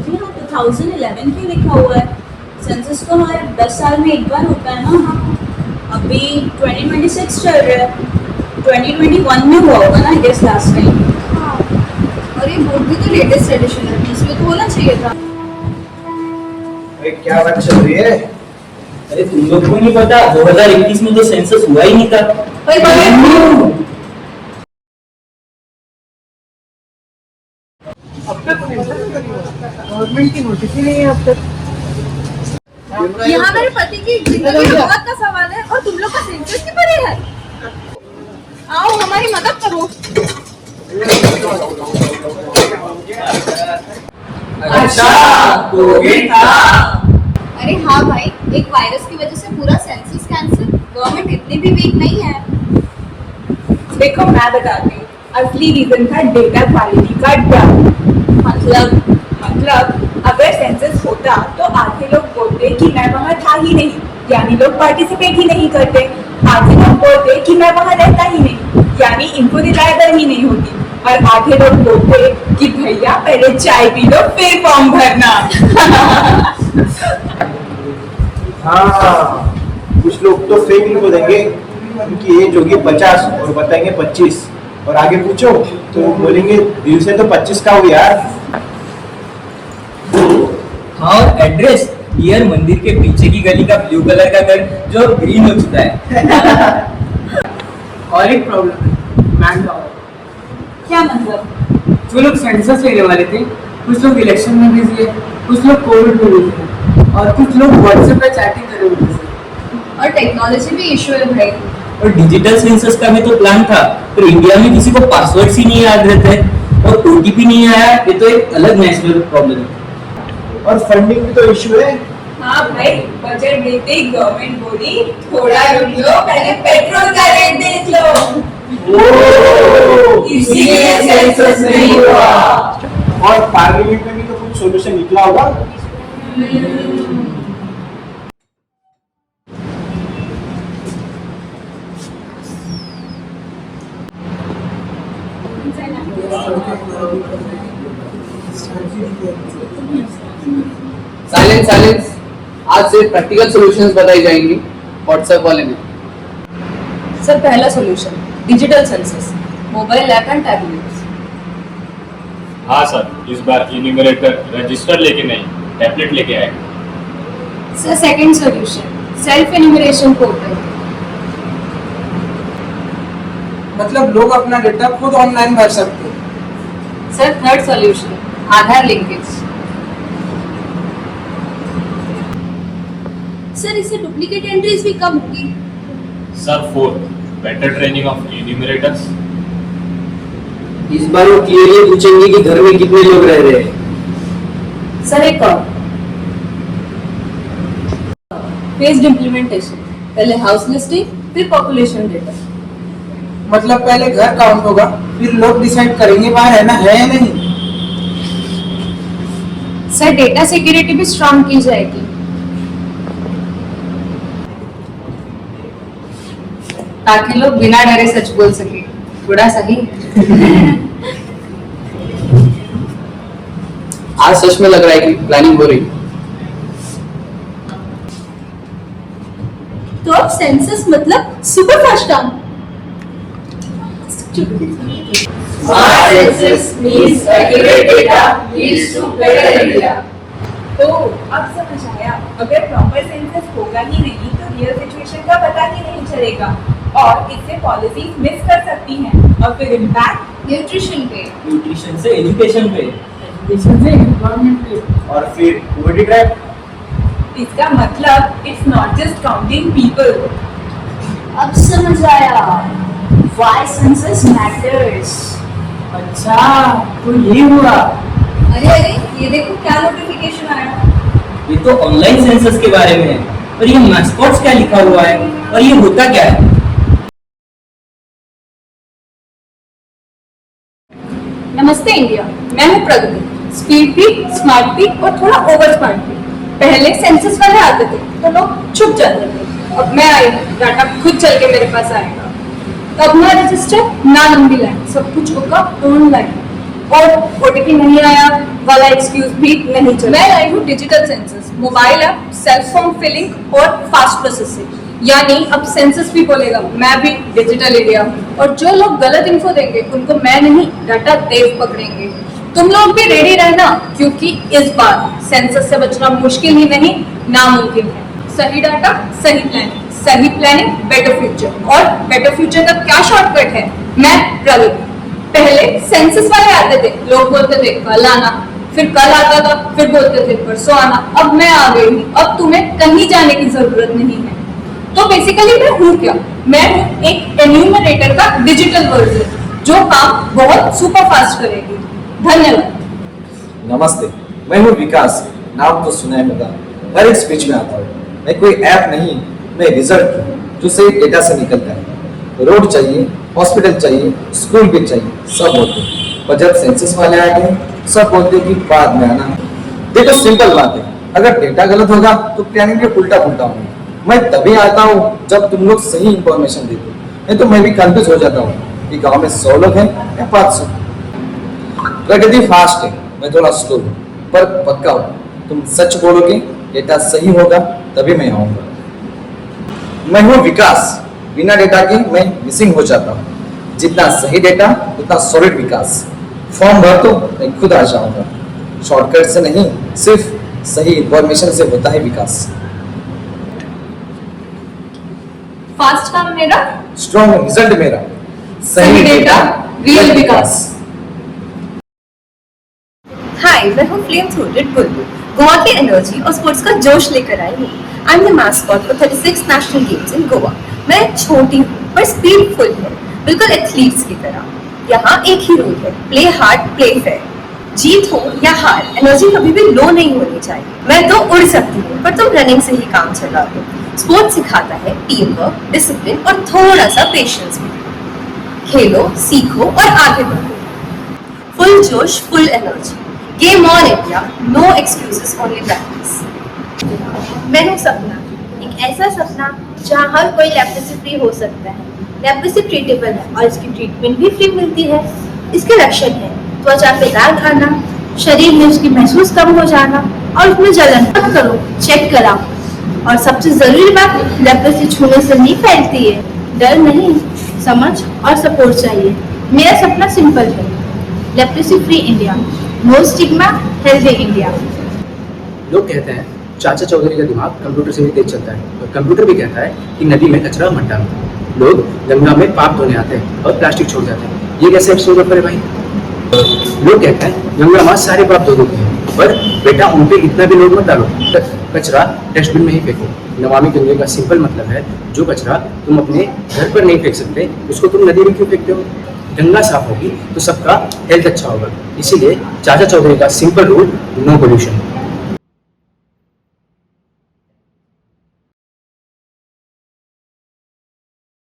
जी हाँ, 2011 क्यों लिखा हुआ है? सेंसस तो हमारे 10 साल में एक बार होता है ना। अभी 2026 चल रहा है, 2021 में हुआ होगा ना आई गेस लास्ट टाइम। हाँ, और ये बोर्ड भी तो लेटेस्ट एडिशन है, इसमें तो होना चाहिए था। अरे क्या बात चल रही है? अरे तुम लोग को नहीं पता 2021 में तो सेंसस हुआ ही नहीं था। अब तक गवर्नमेंट की नोटिस ही नहीं है अब तक। यहाँ मेरे पति की जिंदगी मौत का सवाल है और तुम लोग का सेंसस की परे है। आओ हमारी मदद करो। अच्छा तो ये था। अरे हाँ भाई, एक वायरस की वजह से पूरा सेंसस कैंसिल। गवर्नमेंट इतनी भी वीक नहीं है। देखो मैं बताती हूँ, असली रीजन था डेटा क्वालिटी का डर। मतलब अगर सेंसस होता तो आधे लोग बोलते कि मैं वहाँ था ही नहीं, यानी लोग पार्टिसिपेट ही नहीं करते। आधे लोग बोलते कि मैं वहाँ रहता ही नहीं, यानी इनको रिलायबल ही नहीं होती। और आधे लोग बोलते कि भैया पहले चाय पी लो फिर फॉर्म भरना। हाँ, कुछ लोग तो फेक इनको देंगे, उनकी एज होगी 50 और बताएंगे 25, और आगे पूछो तो बोलेंगे दिल से तो 25 का हो यार। हाँ, और एड्रेस नियर मंदिर के पीछे की गली का ब्लू कलर का घर जो ग्रीन हो चुका है। और एक प्रॉब्लम है, मैन पावर। क्या मतलब? जो लोग सेंसस लेने वाले थे, कुछ लोग इलेक्शन में बिजी है, कुछ लोग कोविड में बिजी है, और कुछ लोग व्हाट्सएप पे चैटिंग कर रहे हैं। और टेक्नोलॉजी भी इशू है भाई। और डिजिटल सेंसस का भी तो प्लान था, पर इंडिया में किसी को पासवर्ड्स ही नहीं याद रहते और ओटीपी नहीं आया। ये तो एक अलग नेशनल प्रॉब्लम है। और फंडिंग भी तो इशू है। हाँ भाई, बजट देते गवर्नमेंट बोली थोड़ा रुक लो, पहले पेट्रोल का रेट देख लो। इसीलिए सेंसस नहीं हुआ। और पार्लियामेंट में भी तो कुछ सॉल्यूशन निकला होगा। साइलेंस साइलेंस, आज से प्रैक्टिकल सॉल्यूशंस बताई जाएंगी व्हाट्सएप वाले में। सर पहला solution digital census, mobile app and tablets. हाँ सर, इस बार इन्यूमरेटर रजिस्टर लेके नहीं टैबलेट लेके आए। Sir second solution self enumeration portal. मतलब लोग अपना डेटा खुद ऑनलाइन भर सकते हैं। Sir third solution Aadhaar linkage. Sir इससे डुप्लीकेट एंट्रीज भी कम होगी। Sir fourth, better training of enumerators. इस बार वो क्लियरली पूछेंगे कि घर में कितने लोग रह रहे हैं। सर एक और फेस्ड इम्प्लीमेंटेशन, पहले हाउस लिस्टिंग फिर पॉपुलेशन डेटा। मतलब पहले घर काउंट होगा, फिर लोग डिसाइड करेंगे वहाँ रहना है या नहीं। सर डेटा सिक्योरिटी भी स्ट्रांग की जाएगी। ताकि लोग बिना डरे सच बोल सके। थोड़ा सही। आज सच में लग रहा है कि प्लानिंग हो रही। तो अब सेंसस मतलब सुपर फास्ट काम। तो अब समझ आया, अगर प्रॉपर सेंसस होगा ही नहीं तो रियल सिचुएशन का पता ही नहीं चलेगा और इससे पॉलिसीज मिस कर सकती हैं और फिर इम्पैक्ट न्यूट्रिशन पे, न्यूट्रिशन से एजुकेशन पे, एजुकेशन से एम्प्लॉयमेंट पे, और फिर कोविड ट्रैप। इसका मतलब it's not just counting people. अब समझ आया व्हाई सेंसस मैटर्स। अच्छा तो ये हुआ। अरे अरे ये देखो क्या नोटिफिकेशन आया। ये तो ऑनलाइन सेंसस के बारे में है, पर ये मैस्कॉट्स क्या लिखा हुआ है और ये होता क्या है? नमस्ते इंडिया, मैं हूँ प्रगति। स्पीड भी, स्मार्ट भी और थोड़ा ओवर स्मार्ट भी। पहले सेंसस वाले आते थे तो लोग छुप जाते थे। अब मैं आई, डाटा खुद चल के मेरे पास आएगा। तब ना रजिस्टर ना लंबी लाइन, सब कुछ होगा ऑनलाइन। और ओटीपी नहीं आया वाला एक्सक्यूज भी नहीं चला। मैं लाई हूँ digital census, mobile app, self form filling और फास्ट प्रोसेसिंग। यानी अब सेंसस भी बोलेगा मैं भी डिजिटल इंडिया हूँ। और जो लोग गलत इन्फो देंगे उनको मैं नहीं, डाटा देव पकड़ेंगे। तुम लोग भी रेडी रहना, क्योंकि इस बार सेंसस से बचना मुश्किल ही नहीं, नामुमकिन है। सही डाटा, सही प्लानिंग, बेटर फ्यूचर। और बेटर फ्यूचर का क्या शॉर्टकट है? मैं प्रगति। पहले सेंसस वाले आते थे, लोग बोलते थे कल आना, फिर कल आता था, फिर बोलते थे परसों आना। अब मैं आ गई हूँ, अब तुम्हें कहीं जाने की जरूरत नहीं है। तो बेसिकली मैं हूँ क्या? मैं हूँ एक एन्यूमरेटर का डिजिटल वर्जन, जो काम बहुत सुपर फास्ट करेगी। धन्यवाद। नमस्ते, मैं हूँ विकास। नाम तो सुना है मेरा, हर एक स्पीच में आता हूँ। मैं कोई ऐप नहीं, मैं रिजल्ट हूँ जो सही डेटा से निकलता है। रोड चाहिए, हॉस्पिटल चाहिए, स्कूल भी चाहिए, सब होते हैं। पर जब सेंसस वाले आ गए, सब बोलते कि बाद में आना। देखो सिंपल बात है, अगर डेटा गलत होगा तो प्लानिंग भी उल्टा पुल्टा होगा। मैं तभी आता हूँ जब तुम लोग सही इंफॉर्मेशन देते हो, नहीं तो मैं भी कंफ्यूज हो जाता हूँ कि गाँव में 100 लोग हैं या 500। प्रगति फास्ट है, मैं थोड़ा स्लो हूँ, पर पक्का हूँ तुम सच बोलोगे, डेटा सही होगा तभी मैं आऊंगा। मैं हूँ विकास, बिना डेटा के मैं मिसिंग हो जाता हूँ। जितना सही डेटा उतना सॉलिड विकास। फॉर्म भर दो, मैं खुद आ जाऊंगा। शॉर्टकट से नहीं, सिर्फ सही इंफॉर्मेशन से होता है विकास। फास्ट काम मेरा, स्ट्रॉन्ग रिजल्ट मेरा, सही डेटा, रियल विकास। हाय, मैं हूँ फ्लेम थ्रोटेड बुलबुल, गोवा की एनर्जी और स्पोर्ट्स का जोश लेकर आई हूँ। I am the mascot for 36 national games in Goa. मैं छोटी हूँ पर स्पीड फुल है, बिल्कुल एथलीट्स की तरह। यहाँ एक ही रूल है, प्ले हार्ड प्ले फेयर। जीत हो या हार, एनर्जी कभी भी लो नहीं होनी चाहिए। मैं तो उड़ सकती हूँ, पर तुम रनिंग से ही काम चला दो। स्पोर्ट्स सिखाता है टीम वर्क, डिसिप्लिन और थोड़ा सा पेशेंस भी। खेलो, सीखो और आगे बढ़ो। फुल जोश, full energy. Game on India, no excuses, only practice. मैं हूँ सपना, एक ऐसा सपना जहाँ हर कोई लेप्रोसी फ्री हो सकता है। लेप्रोसी ट्रीटेबल है और इसकी ट्रीटमेंट भी फ्री मिलती है। इसके लक्षण है त्वचा पे दाग आना, शरीर में उसकी महसूस कम हो जाना और उसमें जलन। मत करो, चेक कराओ। और सबसे जरूरी बात, लेप्रोसी छूने से नहीं फैलती है। डर नहीं, समझ और सपोर्ट चाहिए। मेरा सपना सिंपल है, leprosy free India, no stigma, healthy India. लोग कहते हैं चाचा चौधरी का दिमाग कंप्यूटर से भी तेज चलता है, और कंप्यूटर भी कहता है कि नदी में कचरा मत डालो। लोग गंगा में पाप धोने आते हैं और प्लास्टिक छोड़ जाते हैं। ये कैसे एक्सक्यूज है भाई? लोग कहते हैं गंगा माँ सारे पाप धो देती है, पर बेटा उन पे इतना भी लोड मत डालो। कचरा डस्टबिन में ही फेंको। नमामि गंगे का सिंपल मतलब है, जो कचरा तुम अपने घर पर नहीं फेंक सकते उसको तुम नदी में क्यों फेंकते हो? गंगा साफ होगी तो सबका हेल्थ अच्छा होगा। इसीलिए चाचा चौधरी का सिंपल रूल, नो पोल्यूशन।